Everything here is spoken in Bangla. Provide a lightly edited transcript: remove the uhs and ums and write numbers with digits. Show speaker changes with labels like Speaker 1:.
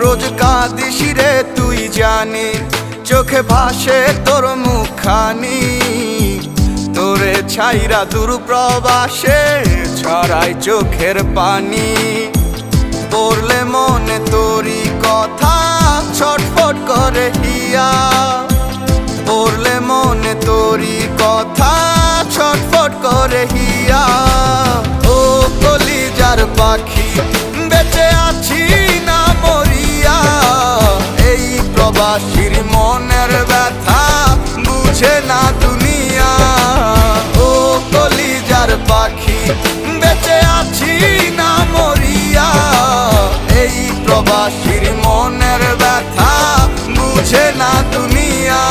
Speaker 1: রোজ কাঁদিস রে তুই জানি, চোখে ভাসে তোর মুখখানি। তোরে ছাইরা দূর প্রবাসে ছড়াই চোখের পানি। পড়লে মনে তোরি কথা ছটফট করে হিয়া, পড়লে মনে তোরি কথা ছটফট করে হিয়া। ও কলিজার পাখি বেঁচে আছি না মরিয়া, এই প্রবাসীর মনের ব্যথা বুঝে না দুনিয়া। ও কলিজার পাখি বেঁচে আছি না মরিয়া, এই প্রবাসীর মনের ব্যথা বুঝে না দুনিয়া।